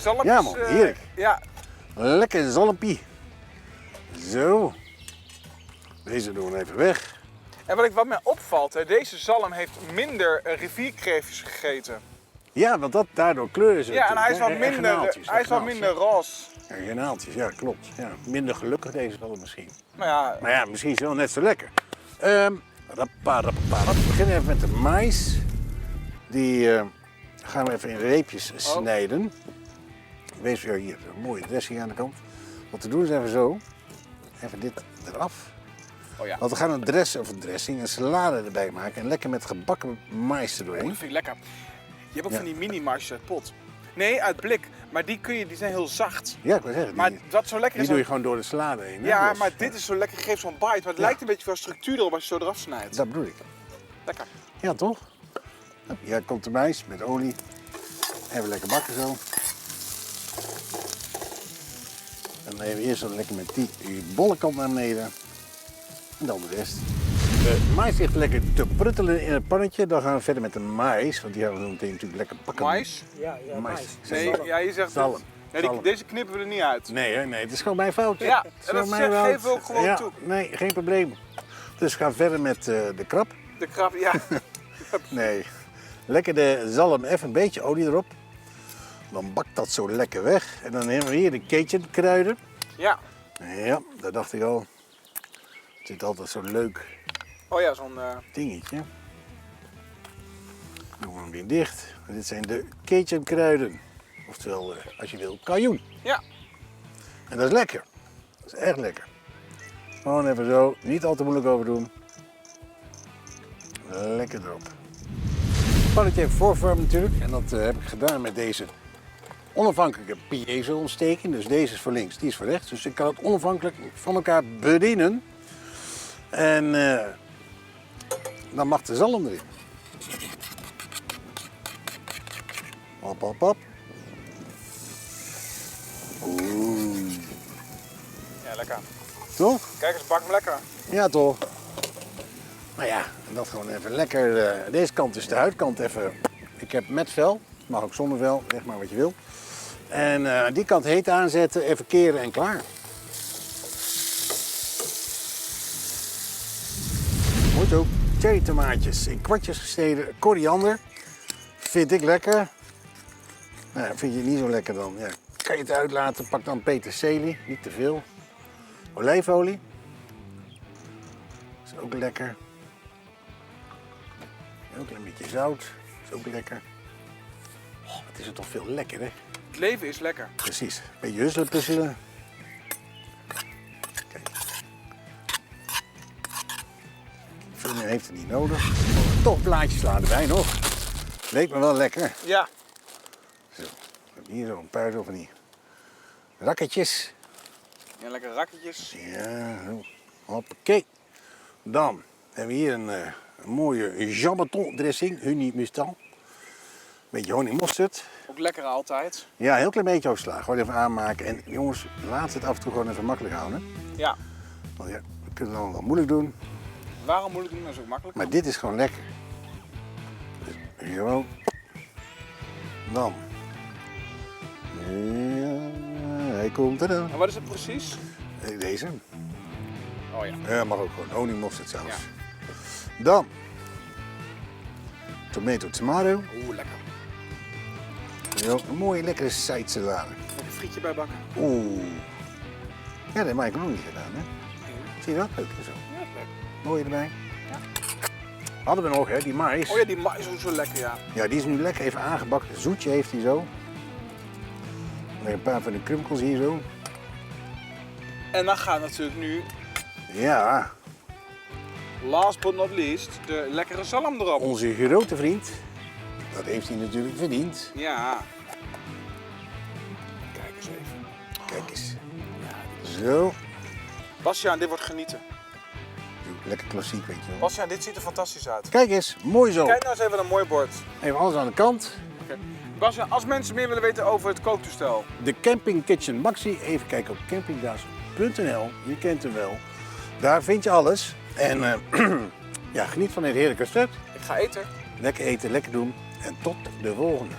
mooie zalmpjes. Ja man, heerlijk. Ja. Lekker zalmpie. Zo. Deze doen we even weg. En wat mij opvalt, hè, deze zalm heeft minder rivierkreefjes gegeten. Ja, want daardoor kleuren ze. Ja, en hij is wat natuurlijk, hè. minder, minder roze. Genaaltjes, ja klopt. Ja, minder gelukkig deze zalm misschien. Nou ja, Maar ja, misschien is het wel net zo lekker. We beginnen even met de mais. Die gaan we even in reepjes snijden. Wees weer hier, een mooie dressing aan de kant. Wat we doen is even zo. Even dit eraf. oh ja. Want we gaan een dressing, een salade erbij maken. En lekker met gebakken mais er doorheen. Dat vind ik lekker. Je hebt ook Ja. van die mini-marsjes uit pot. Nee, uit blik. Maar die zijn heel zacht. Ja, ik wil zeggen, Maar wat zo lekker die is... doe je gewoon door de salade heen. hè? Ja, Dus, maar dit is zo lekker, geeft zo'n bite. Maar het lijkt een beetje qua structuur erop als je zo eraf snijdt. Dat bedoel ik. Lekker. Ja, toch? Hier komt de mais met olie. Even lekker bakken zo. En dan even eerst zo lekker met die bolle kant naar beneden. En dan de rest. De mais ligt lekker te pruttelen in het pannetje. Dan gaan we verder met de mais. Want die gaan we zo meteen natuurlijk lekker bakken. Mais? Ja, Mais. Nee, ja, je zegt... Zalm. Nee, Zalm. deze knippen we er niet uit. Nee, hè, nee, het is gewoon mijn fout. Ja, Het is en dat gewoon mijn geven we fout. ook gewoon Ja, toe. Nee, geen probleem. Dus we gaan verder met de krab. De krab, ja. Nee, lekker de zalm, even een beetje olie erop. Dan bakt dat zo lekker weg. En dan hebben we hier de Cajun kruiden. Ja. Ja, dat dacht ik al. Het zit altijd zo'n leuk Oh ja, zo'n... dingetje. Doen we hem weer dicht. En dit zijn de Cajun kruiden. Oftewel, als je wil, kajoen. Ja. En dat is lekker. Dat is echt lekker. Gewoon even zo, niet al te moeilijk over doen. Lekker erop. Pannetje even voorvormen natuurlijk. En dat heb ik gedaan met deze onafhankelijke piezo-ontsteking. Dus deze is voor links, die is voor rechts. Dus ik kan het onafhankelijk van elkaar bedienen. En dan mag de zalm erin. Hop, hop, hop. Oeh. Ja, lekker. Toch? Kijk eens, bak hem lekker. Ja, toch? Nou ja, en dat gewoon even lekker. Deze kant is de huidkant even. Ik heb met vel, mag ook zonder vel, zeg maar wat je wil. En die kant heet aanzetten, even keren en klaar. Moet ook. Cherry tomaatjes in kwartjes gesneden, koriander. Vind ik lekker. Nou, vind je het niet zo lekker dan? Ja. Kan je het uitlaten, pak dan peterselie, niet te veel. Olijfolie. Is ook lekker. Ook een klein beetje zout. Is ook lekker. Oh, het is er toch veel lekker, hè? Het leven is lekker. Precies. Een beetje husselpuzzelen. Kijk. Veel meer heeft het niet nodig. Toch blaadjes slaan erbij nog. Leek me wel lekker. Ja. Zo. Hier zo een paar zo van die rakketjes. Ja, lekker rakketjes. Ja, zo. Hoppakee. Dan hebben we hier een mooie jambon dressing, honey mustang. Beetje honingmosterd. Ook lekker altijd. Ja, een heel klein beetje overslagen. Gewoon even aanmaken. En jongens, laat het af en toe gewoon even makkelijk houden. Ja. Want ja, we kunnen het dan wel moeilijk doen. Waarom moeilijk doen? Dat is ook makkelijk. Maar dit is gewoon lekker. Dus gewoon. Dan. Ja, hij komt er dan. En wat is het precies? Deze. Oh ja. Ja, mag ook gewoon honingmosterd saus. Ja. Dan. Tomato. Oeh, lekker. Ja, een mooie lekkere salade. Met een frietje bij bakken. Oeh. Ja, dat heb ik nog niet gedaan, hè? Zie je dat? Leuk zo. Ja, lekker. Mooie erbij. Hadden we nog, hè, die mais. Oh ja, die mais is ook zo lekker, ja. Ja, die is nu lekker even aangebakken. Zoetje heeft hij zo. Met een paar van de krumpels hier zo. En dan gaat natuurlijk nu, Ja, last but not least, de lekkere zalm erop. onze grote vriend. Dat heeft hij natuurlijk verdiend. Ja. Kijk eens even. Kijk eens. Ja, dit is... Zo. Bastiaan, dit wordt genieten. Lekker klassiek, weet je wel. Bastiaan, dit ziet er fantastisch uit. Kijk eens, mooi zo. Kijk nou eens even een mooi bord. Even alles aan de kant. Bastiaan, als mensen meer willen weten over het kooktoestel. De Camping Kitchen Maxi. Even kijken op campingdaas.nl. Je kent hem wel. Daar vind je alles. En ja, geniet van dit heerlijke recept. Ik ga eten. Lekker eten, lekker doen. En tot de volgende.